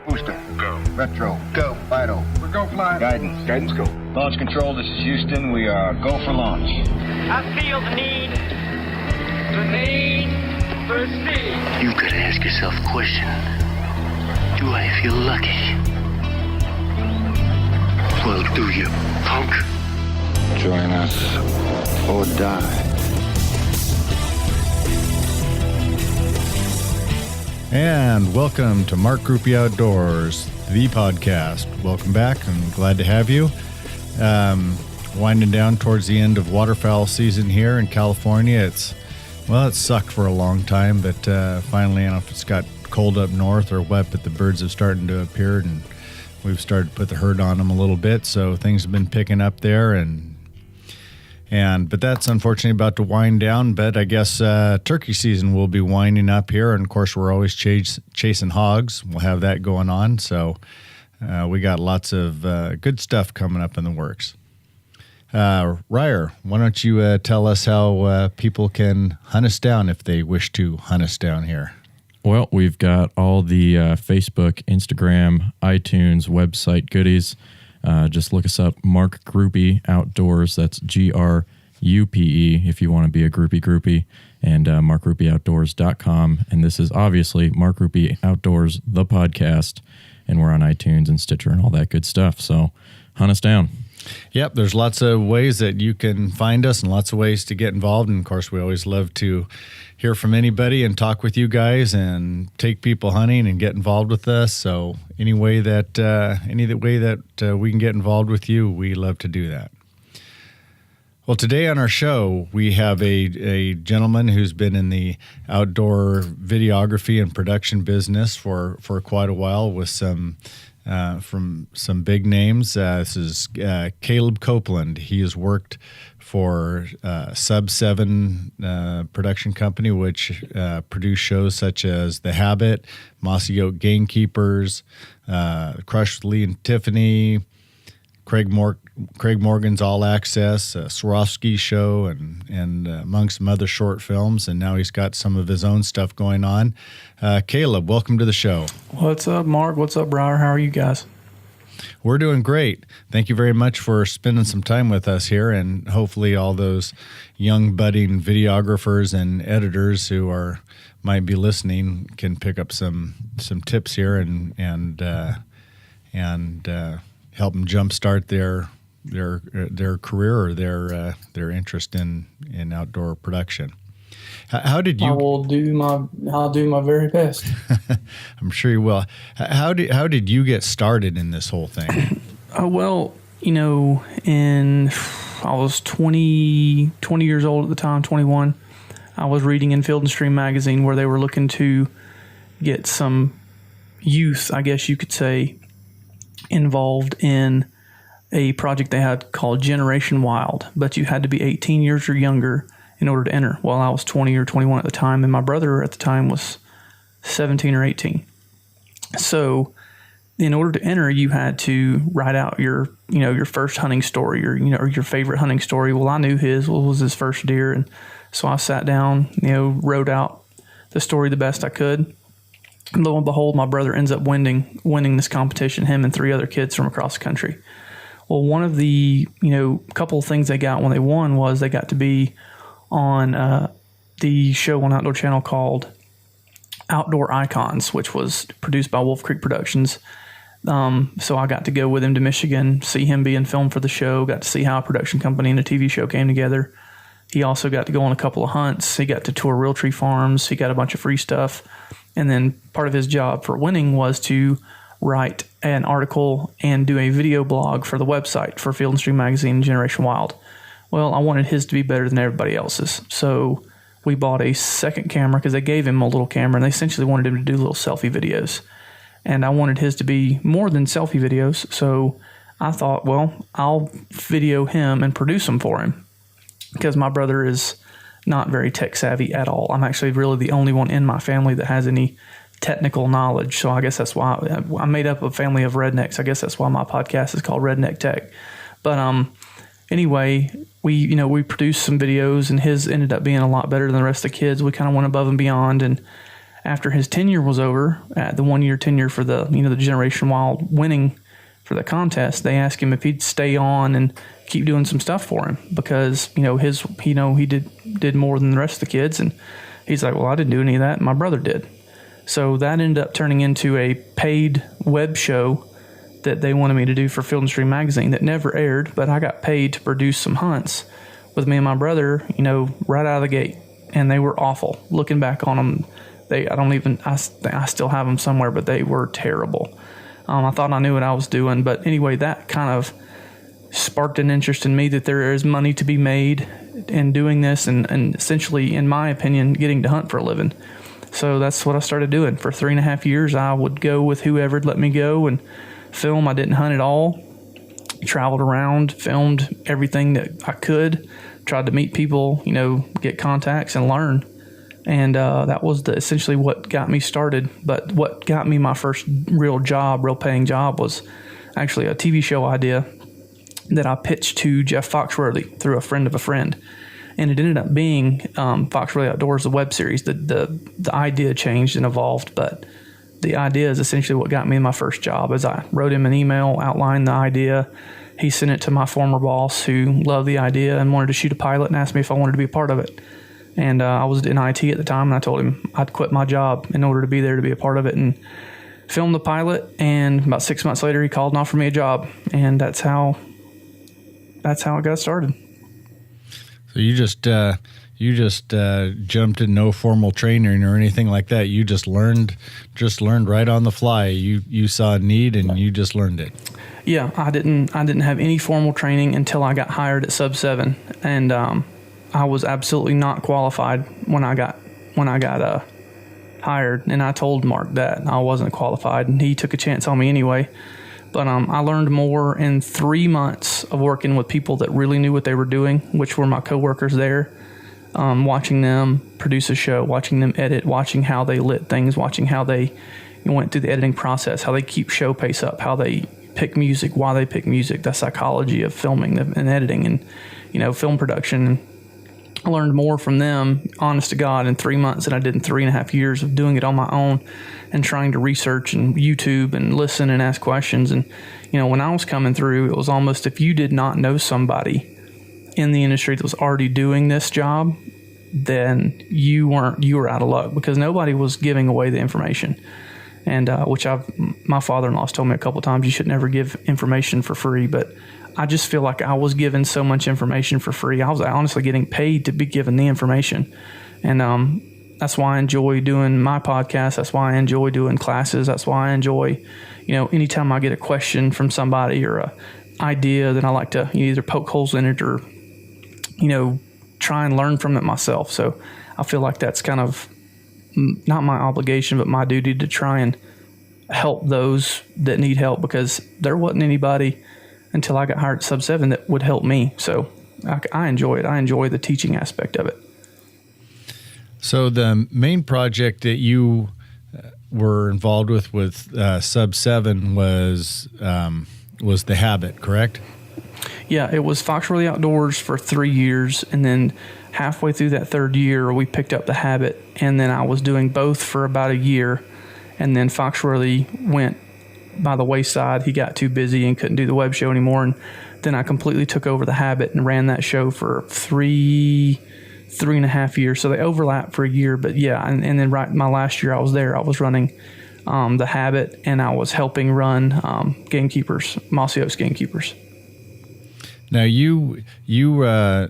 Booster. Go. Retro. Go. Vital. We're go fly. Guidance. Guidance go. Launch control, this is Houston. We are go for launch. I feel the need for speed. You gotta ask yourself a question. Do I feel lucky? Well, do you, punk? Join us or die. And welcome to Mark Groupie Outdoors, the podcast. Welcome back. I'm glad to have you. Winding down towards the end of waterfowl season here in California. It sucked for a long time, but finally, I don't know if it's got cold up north or what, but the birds have started to appear, and we've started to put the herd on them a little bit. So things have been picking up there, but that's unfortunately about to wind down. But I guess turkey season will be winding up here, and of course we're always chasing hogs. We'll have that going on. So we got lots of good stuff coming up in the works. Ryer, why don't you tell us how people can hunt us down if they wish to hunt us down here? Well, we've got all the Facebook, Instagram, iTunes, website goodies. Just look us up, Mark Groupie Outdoors. That's Grupe if you want to be a groupie, and markgroupieoutdoors.com. And this is obviously Mark Groupie Outdoors, the podcast, and we're on iTunes and Stitcher and all that good stuff. So hunt us down. Yep, there's lots of ways that you can find us and lots of ways to get involved. And, of course, we always love to hear from anybody and talk with you guys and take people hunting and get involved with us. So any way that we can get involved with you, we love to do that. Well, today on our show, we have a gentleman who's been in the outdoor videography and production business for quite a while with some big names. This is Caleb Copeland. He has worked for Sub 7 production company, which produced shows such as The Habit, Mossy Oak Gamekeepers, Crush with Lee and Tiffany, Craig Morgan's All Access, Swarovski Show, and among some other short films. And now he's got some of his own stuff going on. Caleb, welcome to the show. What's up, Mark? What's up, Briar? How are you guys? We're doing great. Thank you very much for spending some time with us here, and hopefully all those young budding videographers and editors who might be listening can pick up some tips here and help them jumpstart their career or their interest in outdoor production. How did you? I'll do my very best. I'm sure you will. How did you get started in this whole thing? Well, I was 20 years old at the time, 21. I was reading in Field and Stream magazine where they were looking to get some youth, I guess you could say, involved in a project they had called Generation Wild, but you had to be 18 years or younger in order to enter. Well, I was 20 or 21 at the time, and my brother at the time was 17 or 18. So in order to enter, you had to write out your first hunting story or your favorite hunting story. Well, I knew his was his first deer, and so I sat down, wrote out the story the best I could. And lo and behold, my brother ends up winning this competition, him and 3 other kids from across the country. Well, one of the, couple of things they got when they won was they got to be on the show on Outdoor Channel called Outdoor Icons, which was produced by Wolf Creek Productions. So I got to go with him to Michigan, see him being filmed for the show, got to see how a production company and a TV show came together. He also got to go on a couple of hunts. He got to tour Realtree farms. He got a bunch of free stuff. And then part of his job for winning was to write an article and do a video blog for the website for Field and Stream magazine and Generation Wild. Well, I wanted his to be better than everybody else's. So we bought a second camera because they gave him a little camera, and they essentially wanted him to do little selfie videos. And I wanted his to be more than selfie videos. So I thought, well, I'll video him and produce them for him because my brother is not very tech savvy at all. I'm actually really the only one in my family that has any technical knowledge. So I guess that's why I made up a family of rednecks. I guess that's why my podcast is called Redneck Tech. But anyway, we produced some videos, and his ended up being a lot better than the rest of the kids. We kind of went above and beyond, and after his tenure was over, at the 1 year tenure for the the Generation Wild winning for the contest, they asked him if he'd stay on and keep doing some stuff for him because he did more than the rest of the kids, and he's like, well, I didn't do any of that, my brother did. So that ended up turning into a paid web show that they wanted me to do for Field and Stream magazine that never aired, but I got paid to produce some hunts with me and my brother, right out of the gate, and they were awful. Looking back on them, I still have them somewhere, but they were terrible. I thought I knew what I was doing, but anyway, that kind of sparked an interest in me that there is money to be made in doing this, and essentially, in my opinion, getting to hunt for a living. So that's what I started doing. For 3.5 years, I would go with whoever'd let me go and film. I didn't hunt at all. Traveled around, filmed everything that I could, tried to meet people, get contacts and learn. And that was essentially what got me started. But what got me my first real paying job, was actually a TV show idea that I pitched to Jeff Foxworthy through a friend of a friend. And it ended up being Foxworthy Outdoors, the web series. The idea changed and evolved, but the idea is essentially what got me my first job. As I wrote him an email, outlined the idea, he sent it to my former boss, who loved the idea and wanted to shoot a pilot and asked me if I wanted to be a part of it. And I was in IT at the time, and I told him I'd quit my job in order to be there to be a part of it, and filmed the pilot. And about 6 months later, he called and offered me a job, and that's how I got started. So you just jumped in, no formal training or anything like that. You just learned right on the fly. You saw a need and you just learned it. Yeah, I didn't have any formal training until I got hired at Sub 7, and I was absolutely not qualified when I got hired. And I told Mark that I wasn't qualified, and he took a chance on me anyway. But I learned more in 3 months of working with people that really knew what they were doing, which were my coworkers there. Watching them produce a show, watching them edit, watching how they lit things, watching how they went through the editing process, how they keep show pace up, how they pick music, why they pick music, the psychology of filming and editing and, film production. I learned more from them, honest to God, in 3 months than I did in 3.5 years of doing it on my own and trying to research and YouTube and listen and ask questions. And, when I was coming through, it was almost, if you did not know somebody in the industry that was already doing this job, then you were out of luck, because nobody was giving away the information. And which my father-in-law's told me a couple of times, you should never give information for free. But I just feel like I was given so much information for free. I was honestly getting paid to be given the information. And that's why I enjoy doing my podcast. That's why I enjoy doing classes. That's why I enjoy, anytime I get a question from somebody or a idea, that I like to either poke holes in it or, try and learn from it myself. So I feel like that's kind of not my obligation, but my duty to try and help those that need help, because there wasn't anybody until I got hired at Sub 7 that would help me. So I enjoy it. I enjoy the teaching aspect of it. So the main project that you were involved with Sub 7 was The Habit, correct? Yeah, it was Foxworthy Outdoors for 3 years, and then halfway through that third year, we picked up The Habit, and then I was doing both for about a year, and then Foxworthy went by the wayside. He got too busy and couldn't do the web show anymore, and then I completely took over The Habit and ran that show for 3.5 years. So they overlapped for a year, but yeah, and then right my last year I was there, I was running The Habit, and I was helping run Gamekeepers, Mossy Oaks Gamekeepers. Now you're a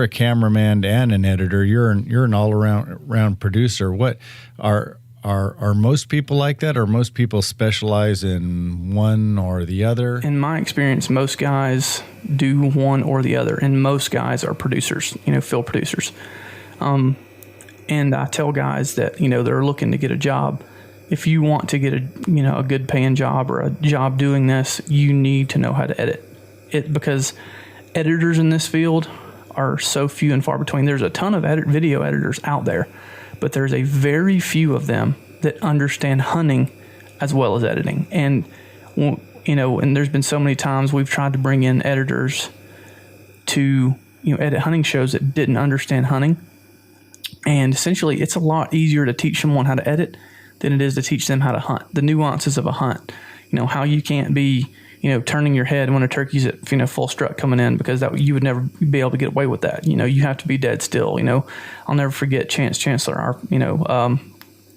cameraman and an editor. You're an all around producer. What are most people like that, or most people specialize in one or the other? In my experience, most guys do one or the other, and most guys are producers, field producers. And I tell guys that they're looking to get a job. If you want to get a good paying job or a job doing this, you need to know how to edit it, because editors in this field are so few and far between. There's a ton of video editors out there, but there's a very few of them that understand hunting as well as editing. And and there's been so many times we've tried to bring in editors to edit hunting shows that didn't understand hunting, And essentially, it's a lot easier to teach someone how to edit than it is to teach them how to hunt. The nuances of a hunt, how you can't be, turning your head when a turkey's at, full strut coming in, because that you would never be able to get away with that. You have to be dead still. I'll never forget Chance Chancellor,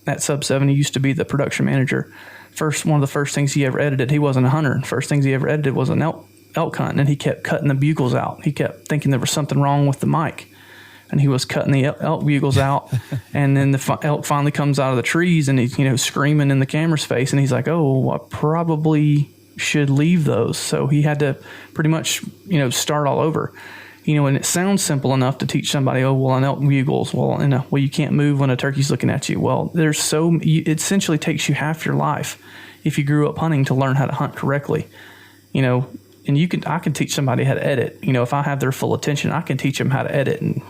at Sub 70 used to be the production manager. One of the first things he ever edited, he wasn't a hunter. First things he ever edited was an elk hunt, and he kept cutting the bugles out. He kept thinking there was something wrong with the mic. And he was cutting the elk bugles out, and then the elk finally comes out of the trees, and he's screaming in the camera's face, and he's like, "Oh, I probably should leave those." So he had to pretty much start all over, and it sounds simple enough to teach somebody. Oh, well, an elk bugles. Well, you can't move when a turkey's looking at you. Well, it essentially takes you half your life if you grew up hunting to learn how to hunt correctly, and I can teach somebody how to edit. If I have their full attention, I can teach them how to edit in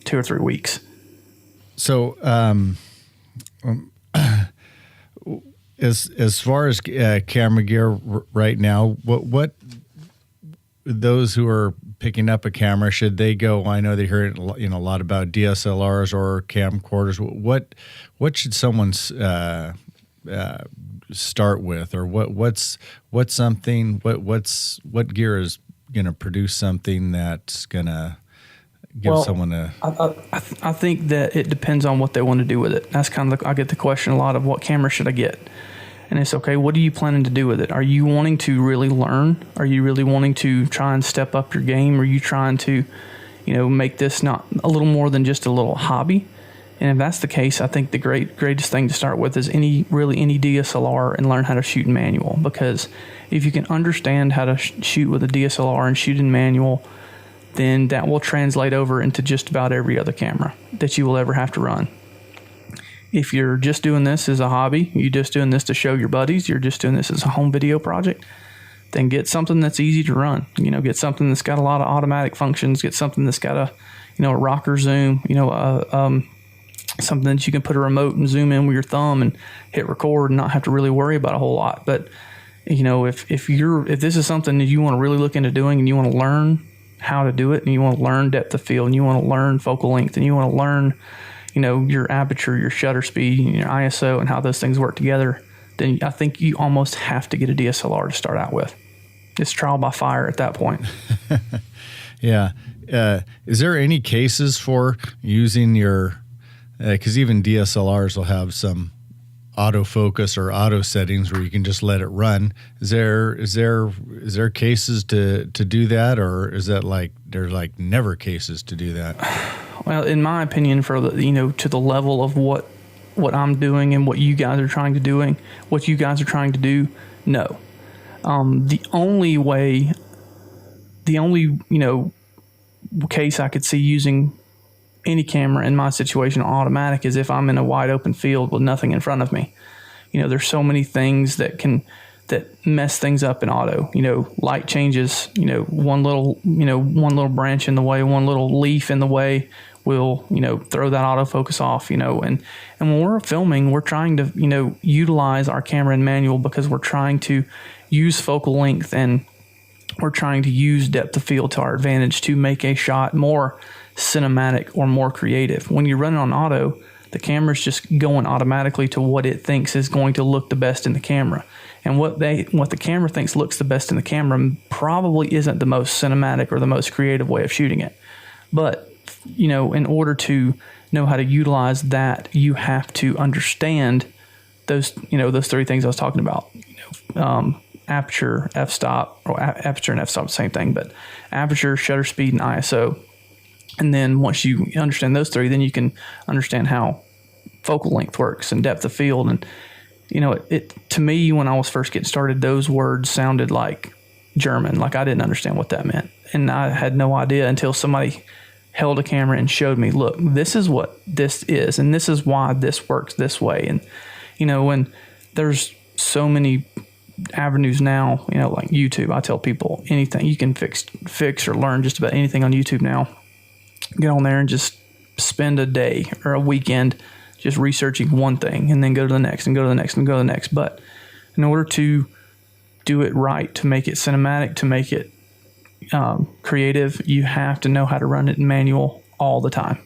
2 or 3 weeks. So, as far as camera gear right now, what those who are picking up a camera, should they go? I know they hear a lot about DSLRs or camcorders. What should someone start with, or what gear is going to produce something that's going to give someone a... I think that it depends on what they want to do with it. That's kind of I get the question a lot of, what camera should I get? And it's okay, what are you planning to do with it? Are you wanting to really learn? Are you really wanting to try and step up your game? Are you trying to, make this not a little more than just a little hobby? And if that's the case, I think the greatest thing to start with is any DSLR, and learn how to shoot in manual. Because if you can understand how to shoot with a DSLR and shoot in manual, then that will translate over into just about every other camera that you will ever have to run. If you're just doing this as a hobby, you're just doing this to show your buddies, you're just doing this as a home video project, then get something that's easy to run. Get something that's got a lot of automatic functions, get something that's got a rocker zoom, something that you can put a remote and zoom in with your thumb and hit record and not have to really worry about a whole lot. But, if this is something that you want to really look into doing, and you want to learn how to do it, and you want to learn depth of field, and you want to learn focal length, and you want to learn, your aperture, your shutter speed, and your ISO, and how those things work together, then I think you almost have to get a DSLR to start out with. It's trial by fire at that point. Yeah. Is there any cases for using your, because even DSLRs will have some autofocus or auto settings where you can just let it run. Is there cases to do that, or is that there's never cases to do that? Well, in my opinion, for the to the level of what I'm doing and what you guys are trying to do, no. The only case I could see using any camera in my situation automatic is if I'm in a wide open field with nothing in front of me. There's so many things that mess things up in auto. Light changes, one little branch in the way, one little leaf in the way will, throw that autofocus off, and when we're filming, we're trying to, utilize our camera in manual because we're trying to use focal length, and we're trying to use depth of field to our advantage to make a shot more cinematic or more creative. When you're running on auto, the camera's just going automatically to what it thinks is going to look the best in the camera. And what the camera thinks looks the best in the camera probably isn't the most cinematic or the most creative way of shooting it. But, in order to know how to utilize that, you have to understand those 3 things I was talking about. Aperture, f-stop, or aperture and f-stop, same thing, but aperture, shutter speed, and ISO. And then once you understand those 3, then you can understand how focal length works and depth of field. And, it to me, when I was first getting started, those words sounded like German. Like I didn't understand what that meant. And I had no idea until somebody held a camera and showed me, look, this is what this is, and this is why this works this way. And, when there's so many avenues now, like YouTube, I tell people anything you can fix or learn just about anything on YouTube now. Get on there and just spend a day or a weekend just researching one thing, and then go to the next and go to the next and go to the next. But in order to do it right, to make it cinematic, to make it creative, you have to know how to run it in manual all the time.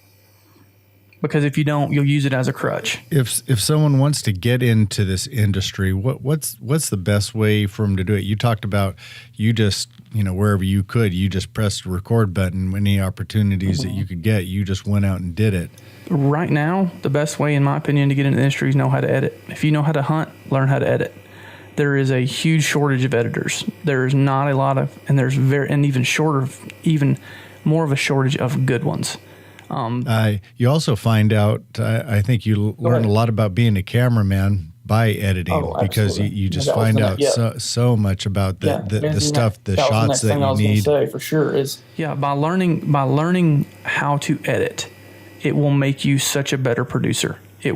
because if you don't, you'll use it as a crutch. If someone wants to get into this industry, what's the best way for them to do it? You talked about you just, wherever you could, you just pressed the record button. Any opportunities that you could get, you just went out and did it. Right now, the best way, in my opinion, to get into the industry is know how to edit. If you know how to hunt, learn how to edit. There is a huge shortage of editors. There's not a lot of, and there's even more of a shortage of good ones. You also find out, I think you learn a lot about being a cameraman by editing, because you just find out so much about the stuff, the shots that you need. Say for sure is by learning how to edit, it will make you such a better producer. It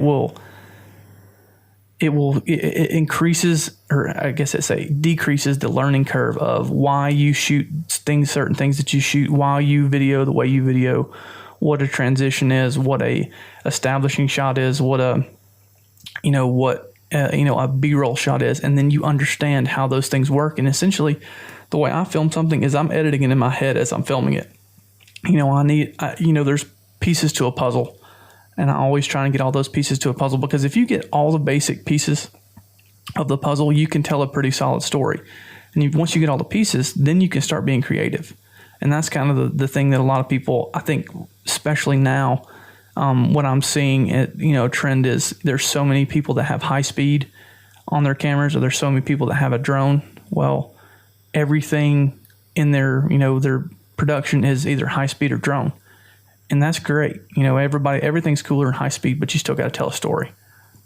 increases, or I guess decreases the learning curve of why you shoot certain things that you shoot, why you video the way you video, what a transition is, what a establishing shot is, what a B-roll shot is, and then you understand how those things work. And essentially, the way I film something is I'm editing it in my head as I'm filming it. There's pieces to a puzzle. And I always try and get all those pieces to a puzzle, because if you get all the basic pieces of the puzzle, you can tell a pretty solid story. And once you get all the pieces, then you can start being creative. And that's kind of the thing that a lot of people, I think, especially now, what I'm seeing, a trend is there's so many people that have high speed on their cameras, or there's so many people that have a drone. Well, everything in their production is either high speed or drone. And that's great. Everything's cooler in high speed, but you still got to tell a story.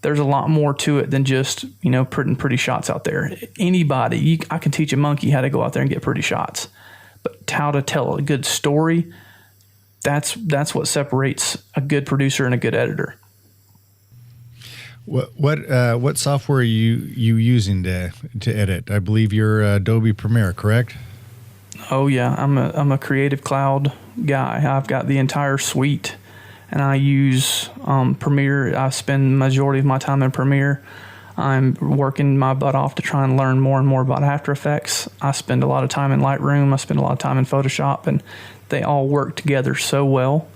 There's a lot more to it than just, putting pretty shots out there. I can teach a monkey how to go out there and get pretty shots, but how to tell a good story, that's what separates a good producer and a good editor. What software are you using to edit? I believe you're Adobe Premiere, correct? Oh yeah, I'm a Creative Cloud guy. I've got the entire suite, and I use Premiere. I spend the majority of my time in Premiere. I'm working my butt off to try and learn more and more about After Effects. I spend a lot of time in Lightroom. I spend a lot of time in Photoshop, and they all work together so well,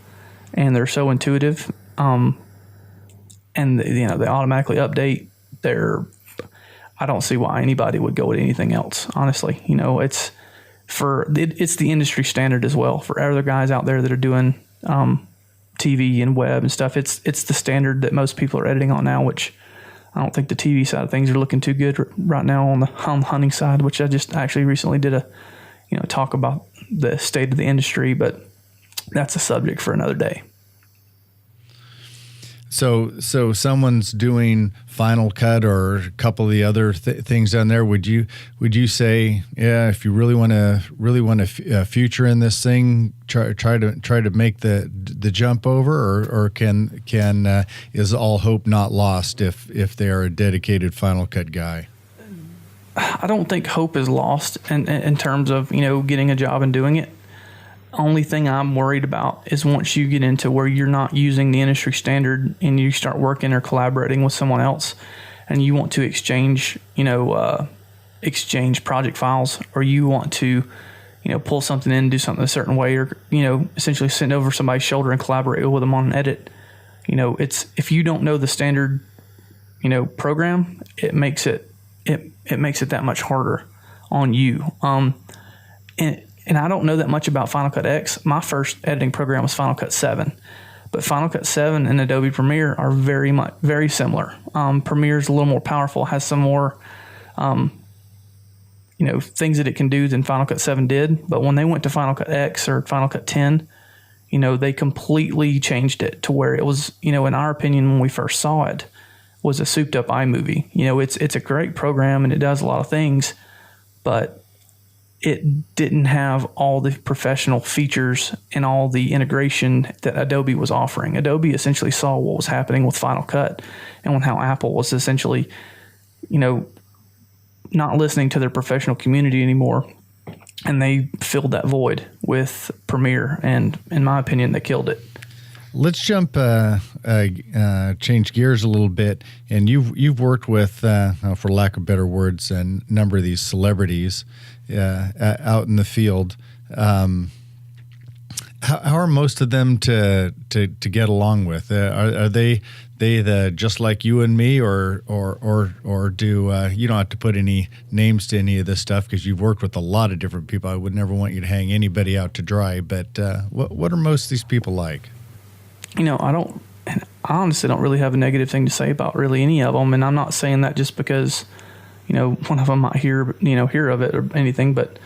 and they're so intuitive. And they automatically update. I don't see why anybody would go with anything else. Honestly, it's the industry standard as well for other guys out there that are doing TV and web and stuff. It's the standard that most people are editing on now, which I don't think the TV side of things are looking too good right now on the hunting side, which I just actually recently did a talk about the state of the industry, but that's a subject for another day. So someone's doing Final Cut or a couple of the other things down there. Would you say, if you really want to future in this thing, try to make the jump over, or can is all hope not lost if they are a dedicated Final Cut guy? I don't think hope is lost in terms of getting a job and doing it. Only thing I'm worried about is once you get into where you're not using the industry standard and you start working or collaborating with someone else, and you want to exchange project files, or you want to pull something in and do something a certain way, or essentially send over somebody's shoulder and collaborate with them on an edit. It's, if you don't know the standard program, it makes it that much harder on you. And I don't know that much about Final Cut X. My first editing program was Final Cut 7. But Final Cut 7 and Adobe Premiere are very similar. Premiere's a little more powerful, has some more things that it can do than Final Cut 7 did. But when they went to Final Cut X or Final Cut 10, they completely changed it to where it was, in our opinion, when we first saw it, was a souped up iMovie. It's a great program and it does a lot of things, but it didn't have all the professional features and all the integration that Adobe was offering. Adobe essentially saw what was happening with Final Cut and how Apple was essentially, not listening to their professional community anymore. And they filled that void with Premiere. And in my opinion, they killed it. Let's jump, change gears a little bit. And you've worked with, for lack of better words, a number of these celebrities out in the field. Out How are most of them to get along with? Are they the just like you and me, or do you don't have to put any names to any of this stuff because you've worked with a lot of different people. I would never want you to hang anybody out to dry. But what are most of these people like? I honestly don't really have a negative thing to say about really any of them, and I'm not saying that just because one of them might hear of it or anything, but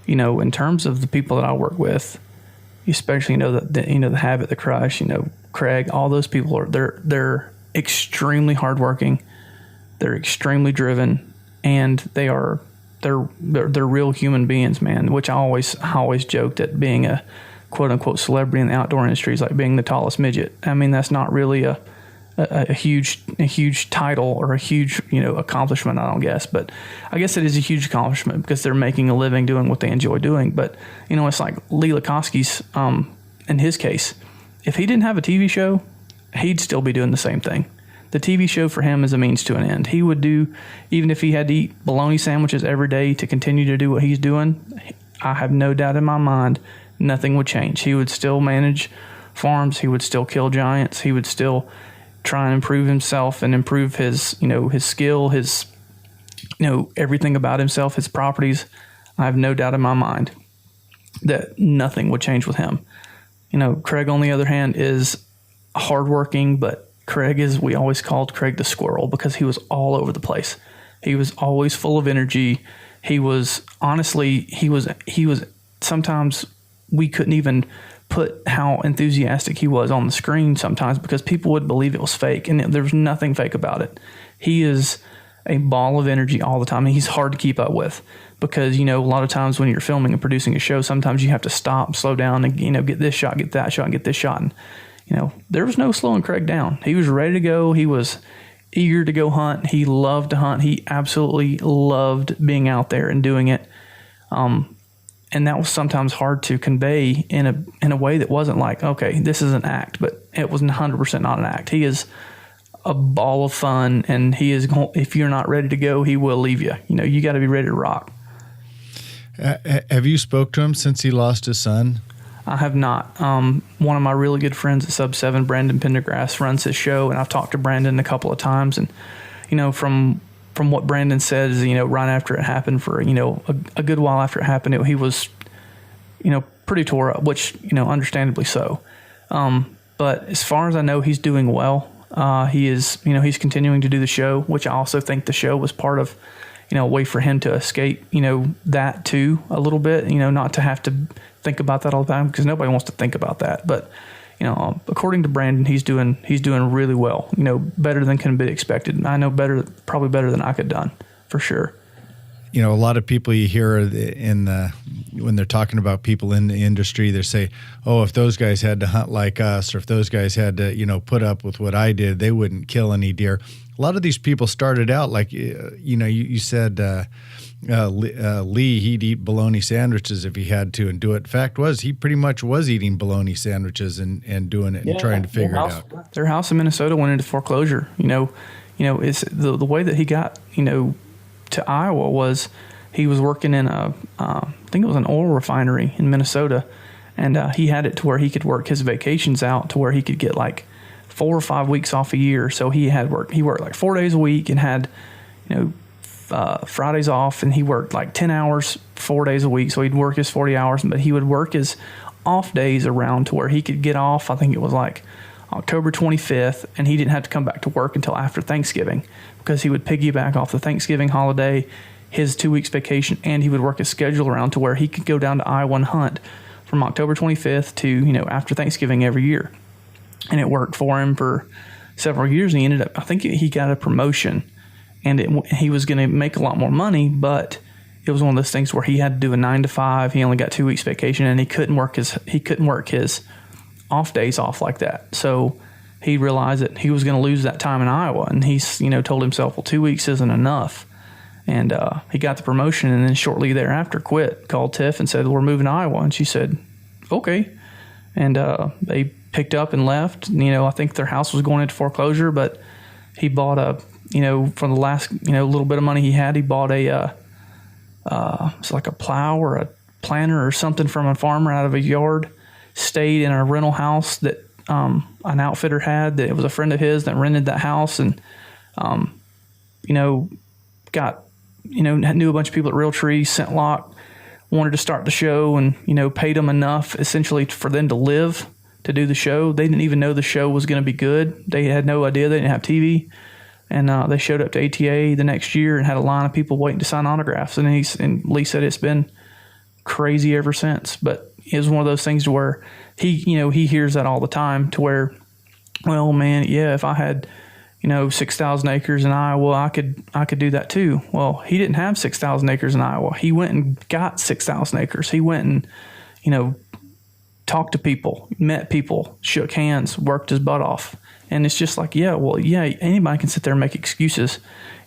in terms of the people that I work with, especially the Habit, the Crush, Craig, all those people they're extremely hardworking, they're extremely driven, and they're real human beings, man. Which I always joked that being a quote unquote celebrity in the outdoor industry is like being the tallest midget. I mean, that's not really a huge title or a huge accomplishment, I don't guess, but I guess it is a huge accomplishment because they're making a living doing what they enjoy doing. But it's like Lee Lakowski's in his case, if he didn't have a TV show, he'd still be doing the same thing. The TV show for him is a means to an end. He would do, even if he had to eat bologna sandwiches every day to continue to do what he's doing, I have no doubt in my mind nothing would change. He would still manage farms, he would still kill giants, he would still try and improve himself and improve his skill, his everything about himself, his properties. I have no doubt in my mind that nothing would change with him. Craig, on the other hand, is hardworking, but we always called Craig the squirrel because he was all over the place. He was always full of energy. He was sometimes we couldn't even put how enthusiastic he was on the screen sometimes because people would believe it was fake, and there was nothing fake about it. He is a ball of energy all the time, and he's hard to keep up with because, a lot of times when you're filming and producing a show, sometimes you have to stop, slow down, and, get this shot, get that shot, and get this shot. And, there was no slowing Craig down. He was ready to go. He was eager to go hunt. He loved to hunt. He absolutely loved being out there and doing it. And that was sometimes hard to convey in a way that wasn't like, okay, this is an act, but it was 100% not an act. He is a ball of fun, and he is if you're not ready to go, he will leave you. You got to be ready to rock. Have you spoke to him since he lost his son? I have not. One of my really good friends at Sub 7, Brandon Pendergrass, runs his show, and I've talked to Brandon a couple of times, and from what Brandon says, right after it happened, for a good while after it happened, he was pretty tore up, which understandably so. But as far as I know, he's doing well. He is he's continuing to do the show, which I also think the show was part of a way for him to escape that too a little bit, not to have to think about that all the time because nobody wants to think about that. But according to Brandon, he's doing really well. Better than can be expected. I know probably better than I could have done, for sure. A lot of people you hear when they're talking about people in the industry, they say, "Oh, if those guys had to hunt like us, or if those guys had to, put up with what I did, they wouldn't kill any deer." A lot of these people started out like, you said. Lee, he'd eat bologna sandwiches if he had to and do it. Fact was, he pretty much was eating bologna sandwiches and doing it and trying to figure it out. Their house in Minnesota went into foreclosure. It's the way that he got, to Iowa was he was working in I think it was an oil refinery in Minnesota, and he had it to where he could work his vacations out to where he could get like 4 or 5 weeks off a year. So he worked like 4 days a week and had, Fridays off, and he worked like 10 hours 4 days a week. So he'd work his 40 hours, but he would work his off days around to where he could get off. I think it was like October 25th, and he didn't have to come back to work until after Thanksgiving because he would piggyback off the Thanksgiving holiday, his 2 weeks vacation, and he would work his schedule around to where he could go down to Iowa and hunt from October 25th to, after Thanksgiving every year. And it worked for him for several years. And he ended up, I think he got a promotion, and he was going to make a lot more money, but it was one of those things where he had to do a 9 to 5. He only got 2 weeks vacation, and he couldn't work his off days off like that. So he realized that he was going to lose that time in Iowa, and he's told himself, well, 2 weeks isn't enough. And he got the promotion, and then shortly thereafter quit, called Tiff and said, we're moving to Iowa. And she said, okay. And they picked up and left. I think their house was going into foreclosure, but he bought for the last, little bit of money he had, he bought it's like a plow or a planter or something from a farmer out of a yard, stayed in a rental house that an outfitter had, that it was a friend of his that rented that house, and got knew a bunch of people at Realtree, Scentlock, wanted to start the show, and paid them enough essentially for them to live to do the show. They didn't even know the show was going to be good. They had no idea. They didn't have TV, and they showed up to ATA the next year and had a line of people waiting to sign autographs. And Lee said it's been crazy ever since. But it was one of those things to where he hears that all the time, to where, well, man, yeah, if I had 6,000 acres in Iowa, I could do that too. Well, he didn't have 6,000 acres in Iowa. He went and got 6,000 acres. He went and, talked to people, met people, shook hands, worked his butt off. And it's just like, anybody can sit there and make excuses.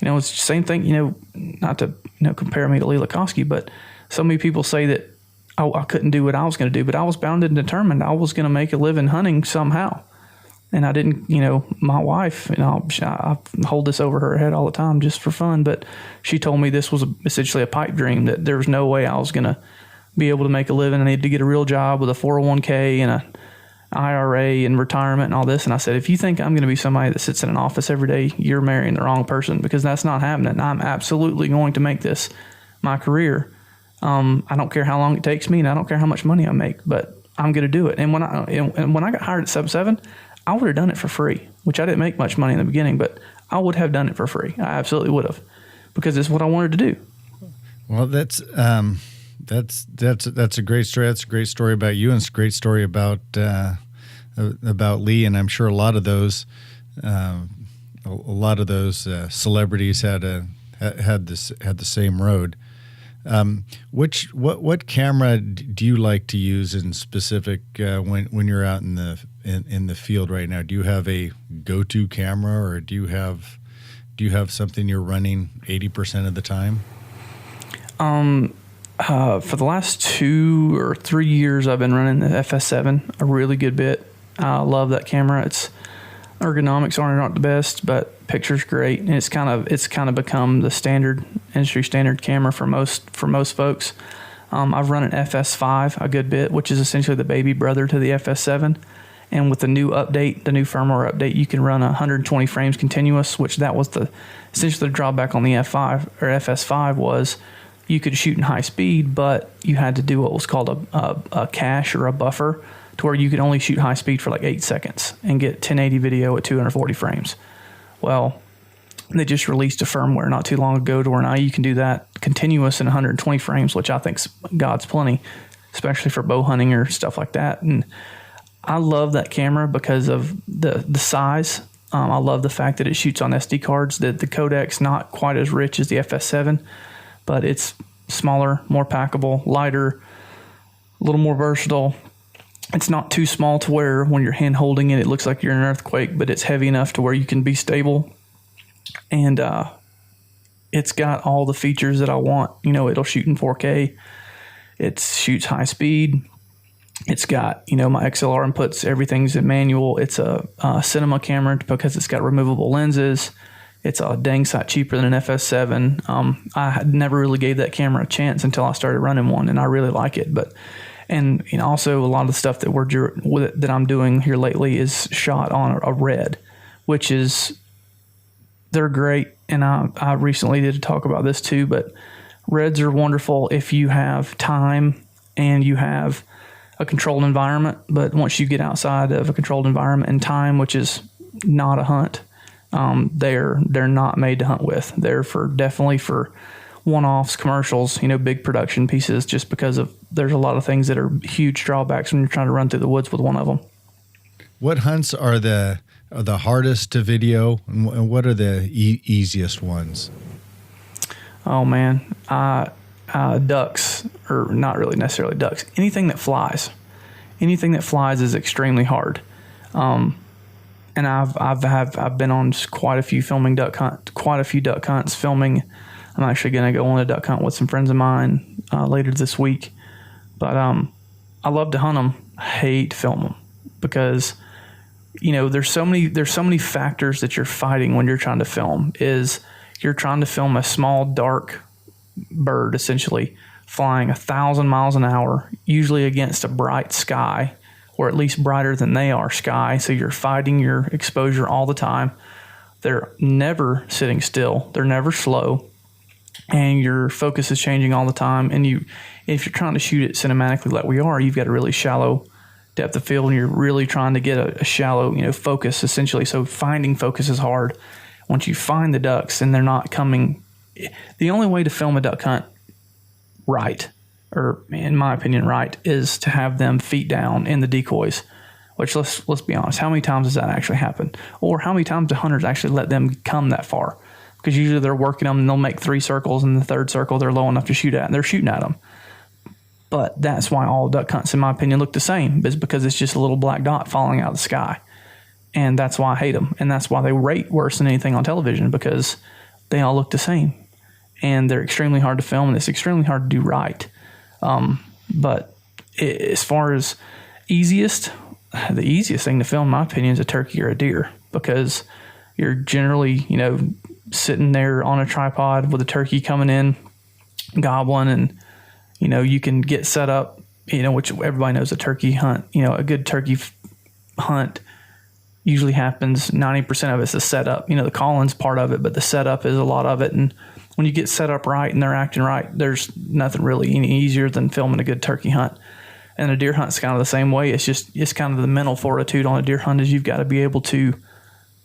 It's the same thing, not to, compare me to Lee Lakowski, but so many people say that, I couldn't do what I was going to do, but I was bound and determined I was going to make a living hunting somehow. And I didn't, my wife, I hold this over her head all the time just for fun, but she told me this was essentially a pipe dream, that there was no way I was going to be able to make a living. I needed to get a real job with a 401k and a IRA and retirement and all this. And I said, if you think I'm going to be somebody that sits in an office every day, you're marrying the wrong person, because that's not happening. I'm absolutely going to make this my career. I don't care how long it takes me, and I don't care how much money I make, but I'm going to do it. And when I got hired at Sub 7, I would have done it for free, which I didn't make much money in the beginning, but I would have done it for free. I absolutely would have, because it's what I wanted to do. Well, that's a great story. That's a great story about you, and it's a great story about Lee. And I'm sure a lot of those celebrities had the same road. What camera do you like to use in specific when you're out in the field right now? Do you have a go-to camera, or do you have something you're running 80% of the time? For the last 2 or 3 years, I've been running the FS7 a really good bit. I love that camera. Its ergonomics aren't the best, but picture's great, and it's kind of become the industry standard camera for most folks. I've run an FS5 a good bit, which is essentially the baby brother to the FS7. And with the new firmware update, you can run 120 frames continuous, which that was essentially the drawback on the F5 or FS5 was you could shoot in high speed, but you had to do what was called a cache or a buffer, to where you could only shoot high speed for like 8 seconds and get 1080 video at 240 frames. Well, they just released a firmware not too long ago to where now you can do that continuous in 120 frames, which I think's God's plenty, especially for bow hunting or stuff like that. And I love that camera because of the size. I love the fact that it shoots on SD cards. The codec's not quite as rich as the FS7, but it's smaller, more packable, lighter, a little more versatile. It's not too small to where when you're hand holding it looks like you're in an earthquake, but it's heavy enough to where you can be stable. And it's got all the features that I want. It'll shoot in 4K. It shoots high speed. It's got, my XLR inputs, everything's in manual. It's a cinema camera because it's got removable lenses. It's a dang sight cheaper than an FS7. I never really gave that camera a chance until I started running one, and I really like it. And also a lot of the stuff that I'm doing here lately is shot on a red, which is, they're great. And I recently did talk about this too, but reds are wonderful if you have time and you have a controlled environment. But once you get outside of a controlled environment and time, which is not a hunt, they're not made to hunt with. They're definitely for one-offs, commercials, big production pieces, just because there's a lot of things that are huge drawbacks when you're trying to run through the woods with one of them. What hunts are the hardest to video, and what are the easiest ones? Oh man, ducks, or not really necessarily ducks. Anything that flies is extremely hard. And I've been on quite a few duck hunts filming. I'm actually going to go on a duck hunt with some friends of mine later this week. But I love to hunt them. I hate to film them because there's so many factors that you're fighting when you're trying to film. You're trying to film a small dark bird essentially flying 1,000 miles an hour, usually against a bright sky or at least brighter than they are sky. So you're fighting your exposure all the time. They're never sitting still. They're never slow. And your focus is changing all the time. And if you're trying to shoot it cinematically like we are, you've got a really shallow depth of field, and you're really trying to get a shallow, focus essentially. So finding focus is hard. Once you find the ducks and they're not coming, the only way to film a duck hunt right, or in my opinion right, is to have them feet down in the decoys. Which let's be honest, how many times does that actually happen? Or how many times do hunters actually let them come that far? Because usually they're working them and they'll make 3 circles, and the third circle they're low enough to shoot at, and they're shooting at them. But that's why all duck hunts, in my opinion, look the same, is because it's just a little black dot falling out of the sky. And that's why I hate them. And that's why they rate worse than anything on television, because they all look the same. And they're extremely hard to film, and it's extremely hard to do right. But as far as the easiest thing to film, in my opinion, is a turkey or a deer, because you're generally, sitting there on a tripod with a turkey coming in, gobbling, and, you can get set up, which everybody knows a turkey hunt, a good turkey hunt usually happens, 90% of it's the setup. The calling's part of it, but the setup is a lot of it. And when you get set up right and they're acting right, there's nothing really any easier than filming a good turkey hunt. And a deer hunt's kind of the same way. It's kind of the mental fortitude on a deer hunt is you've got to be able to,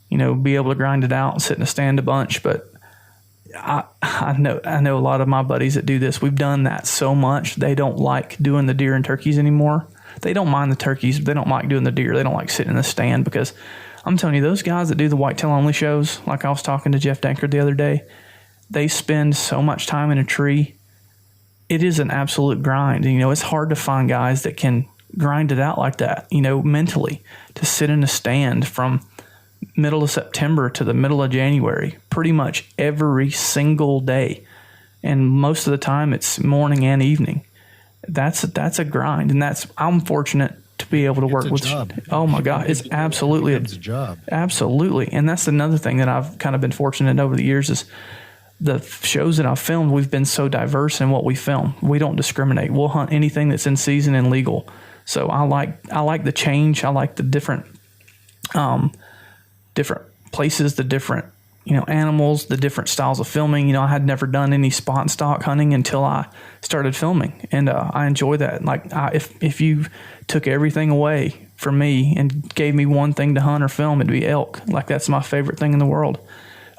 be able to grind it out and sit in a stand a bunch. But I know a lot of my buddies that do this. We've done that so much. They don't like doing the deer and turkeys anymore. They don't mind the turkeys, but they don't like doing the deer. They don't like sitting in the stand, because I'm telling you, those guys that do the whitetail only shows, like I was talking to Jeff Dankard the other day, they spend so much time in a tree. It is an absolute grind. It's hard to find guys that can grind it out like that, mentally, to sit in a stand from middle of September to the middle of January, pretty much every single day. And most of the time it's morning and evening. That's a grind. And I'm fortunate to be able to work with. Job. Oh my God. It's absolutely a job. Absolutely. And that's another thing that I've kind of been fortunate over the years is the shows that I've filmed, we've been so diverse in what we film. We don't discriminate. We'll hunt anything that's in season and legal. So I like the change. I like the different places, the different, animals, the different styles of filming. I had never done any spot and stock hunting until I started filming. And I enjoy that. Like if you took everything away from me and gave me one thing to hunt or film, it'd be elk. Like that's my favorite thing in the world.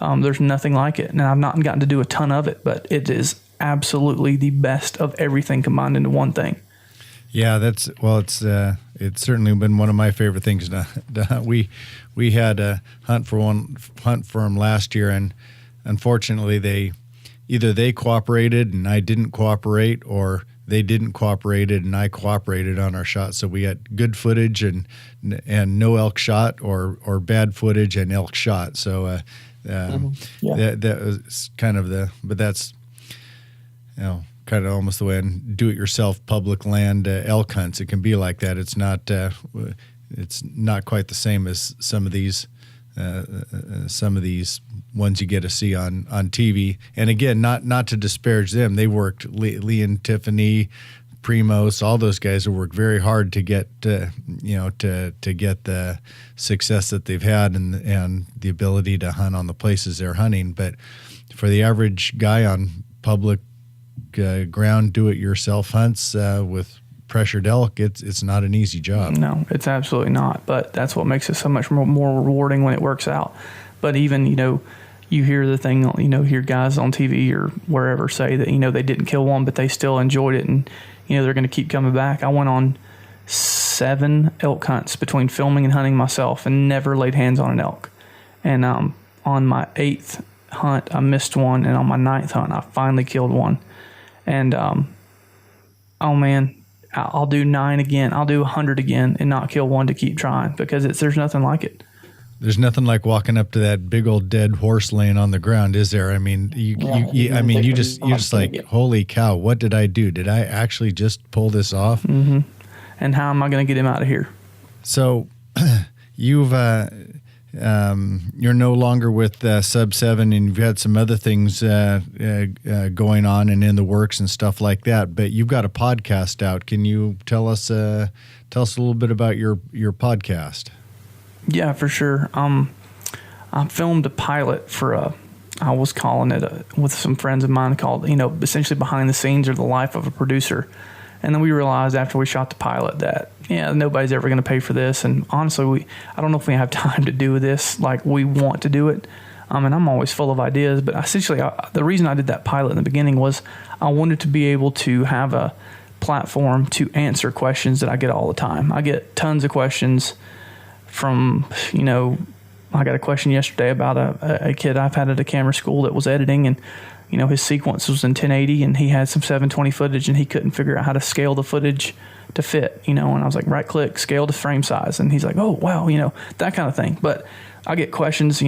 There's nothing like it. And I've not gotten to do a ton of it, but it is absolutely the best of everything combined into one thing. Yeah, it's certainly been one of my favorite things to hunt. We had a hunt for them last year, and unfortunately they cooperated and I didn't cooperate, or they didn't cooperate and I cooperated on our shot. So we had good footage and no elk shot, or bad footage and elk shot. So that was kind of but that's kind of almost the way in do-it-yourself public land elk hunts. It can be like that. It's not quite the same as some of these ones you get to see on TV. And again, not to disparage them. They worked, Lee and Tiffany, Primos, all those guys have worked very hard to get to get the success that they've had and the ability to hunt on the places they're hunting. But for the average guy on public ground do-it-yourself hunts with pressured elk, it's not an easy job. No, it's absolutely not. But that's what makes it so much more rewarding when it works out. But even you hear the thing, hear guys on TV or wherever say that they didn't kill one, but they still enjoyed it, and they're going to keep coming back. I went on 7 elk hunts between filming and hunting myself, and never laid hands on an elk. And on my 8th hunt, I missed one, and on my 9th hunt, I finally killed one. And, oh man, I'll do 9 again. I'll do 100 again and not kill one to keep trying, because there's nothing like it. There's nothing like walking up to that big old dead horse laying on the ground, is there? I mean, you're just like, holy cow, what did I do? Did I actually just pull this off? Mm-hmm. And how am I going to get him out of here? So you've, you're no longer with Sub 7, and you've had some other things going on and in the works and stuff like that, but you've got a podcast out. Can you tell us tell us a little bit about your podcast. Yeah, for sure. I filmed a pilot for I was calling it with some friends of mine called, essentially behind the scenes or the life of a producer. And then we realized after we shot the pilot that, nobody's ever going to pay for this. And honestly, I don't know if we have time to do this like we want to do it. And I'm always full of ideas. But essentially, the reason I did that pilot in the beginning was I wanted to be able to have a platform to answer questions that I get all the time. I get tons of questions from, I got a question yesterday about a kid I've had at a camera school that was editing, and his sequence was in 1080 and he had some 720 footage and he couldn't figure out how to scale the footage to fit, and I was like, right click, scale to frame size. And he's like, oh, wow, that kind of thing. But I get questions,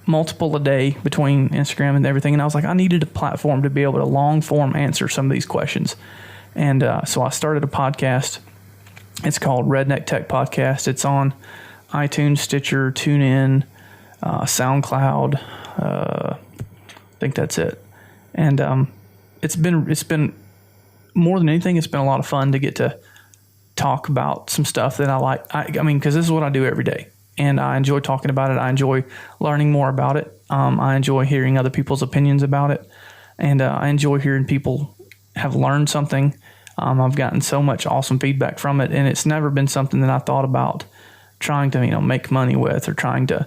multiple a day between Instagram and everything. And I was like, I needed a platform to be able to long form answer some of these questions. And so I started a podcast. It's called Redneck Tech Podcast. It's on iTunes, Stitcher, TuneIn, SoundCloud. I think that's it. And it's been more than anything, it's been a lot of fun to get to talk about some stuff that I like. I mean, because this is what I do every day, and I enjoy talking about it. I enjoy learning more about it. I enjoy hearing other people's opinions about it, and I enjoy hearing people have learned something. I've gotten so much awesome feedback from it, and it's never been something that I thought about trying to make money with, or trying to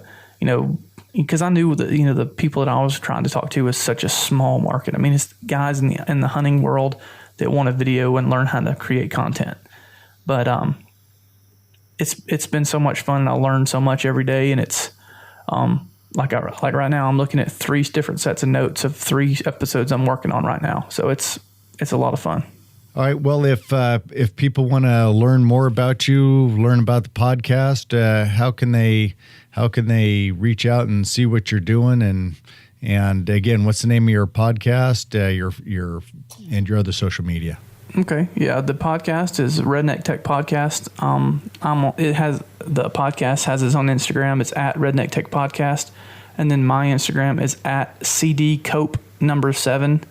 because I knew that the people that I was trying to talk to was such a small market. I mean, it's guys in the hunting world that want a video and learn how to create content. But it's been so much fun, and I learn so much every day. And it's like right now I'm looking at 3 different sets of notes of 3 episodes I'm working on right now. So it's a lot of fun. All right. Well, if people want to learn more about you, learn about the podcast, how can they reach out and see what you're doing? And again, what's the name of your podcast, your other social media? Okay. Yeah. The podcast is Redneck Tech Podcast. The podcast has its own Instagram. It's at Redneck Tech Podcast. And then my Instagram is at cdcope7.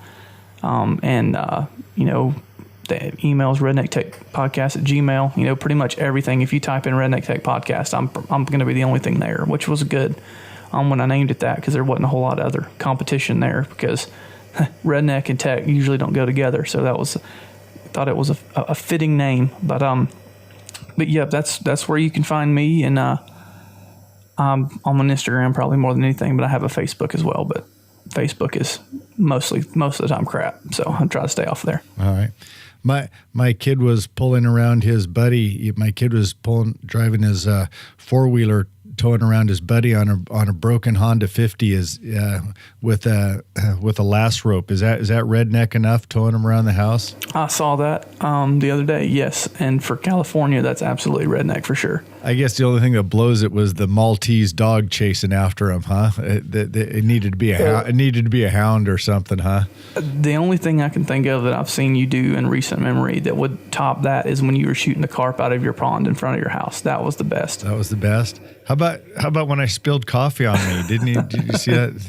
The email is rednecktechpodcast@gmail. Pretty much everything. If you type in Redneck Tech Podcast, I'm going to be the only thing there, which was good when I named it that, because there wasn't a whole lot of other competition there, because redneck and tech usually don't go together. So thought it was a fitting name. But yeah, that's where you can find me, and I'm on Instagram probably more than anything, but I have a Facebook as well. But Facebook is most of the time crap, so I try to stay off there. All right. My kid was pulling around his buddy. My kid was driving his 4-wheeler, towing around his buddy on a broken Honda 50 with a lasso rope. Is that redneck enough, towing him around the house? I saw that the other day. Yes, and for California, that's absolutely redneck for sure. I guess the only thing that blows it was the Maltese dog chasing after him, huh? It needed to be a hound or something, huh? The only thing I can think of that I've seen you do in recent memory that would top that is when you were shooting the carp out of your pond in front of your house. That was the best. That was the best. How about when I spilled coffee on me? Did you see that?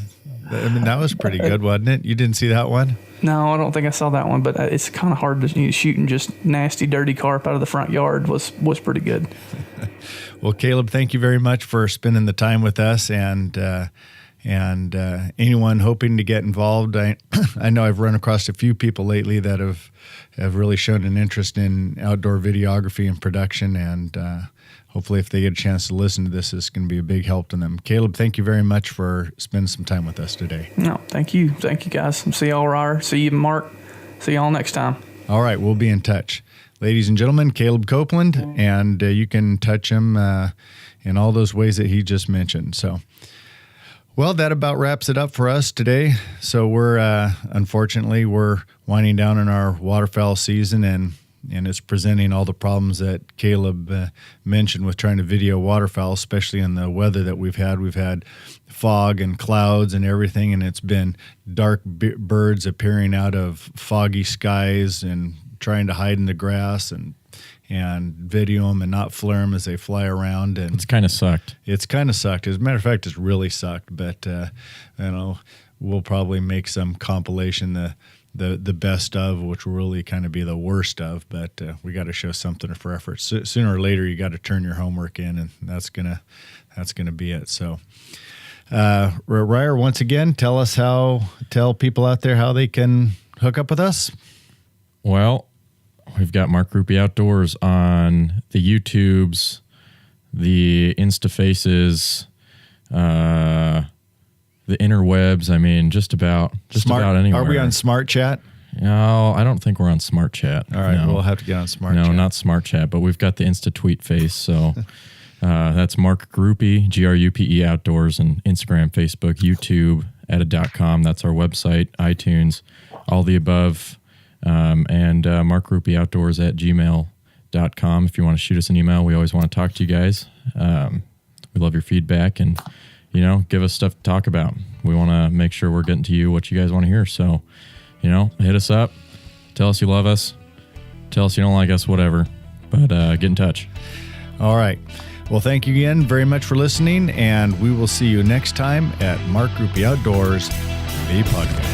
I mean, that was pretty good, wasn't it? You didn't see that one? No, I don't think I saw that one, but it's kind of hard to shooting just nasty, dirty carp out of the front yard was pretty good. Well, Caleb, thank you very much for spending the time with us, and anyone hoping to get involved. I know I've run across a few people lately that have really shown an interest in outdoor videography and production, and hopefully if they get a chance to listen to this, it's going to be a big help to them. Caleb, thank you very much for spending some time with us today. No, thank you. Thank you, guys. See y'all, Ryder. See you, Mark. See y'all next time. All right, we'll be in touch. Ladies and gentlemen, Caleb Copeland, and you can touch him in all those ways that he just mentioned. So, well, that about wraps it up for us today. So we're unfortunately winding down in our waterfowl season, and it's presenting all the problems that Caleb mentioned with trying to video waterfowl, especially in the weather that we've had. We've had fog and clouds and everything, and it's been dark birds appearing out of foggy skies and trying to hide in the grass and video them and not flare them as they fly around. And it's kind of sucked. It's kind of sucked. As a matter of fact, it's really sucked. But we'll probably make some compilation. the best of, which will really kind of be the worst of. But we got to show something for effort. Sooner or later, you got to turn your homework in, and that's gonna be it. So, Ryer, once again, tell people out there how they can hook up with us. Well, we've got Mark Groupie Outdoors on the YouTubes, the Insta Faces, the interwebs. I mean, just about anywhere. Are we on Smart Chat? No, I don't think we're on Smart Chat. All right, no. We'll have to get on Smart Chat. No, not Smart Chat, but we've got the Insta Tweet Face. So that's Mark Groupie, GRUPE Outdoors, and Instagram, Facebook, YouTube, edit.com. That's our website, iTunes, all the above. And Mark Groupie Outdoors at gmail.com. If you want to shoot us an email, we always want to talk to you guys. We love your feedback and, give us stuff to talk about. We want to make sure we're getting to you what you guys want to hear. So, hit us up. Tell us you love us. Tell us you don't like us, whatever. But get in touch. All right. Well, thank you again very much for listening, and we will see you next time at Mark Groupie Outdoors, the podcast.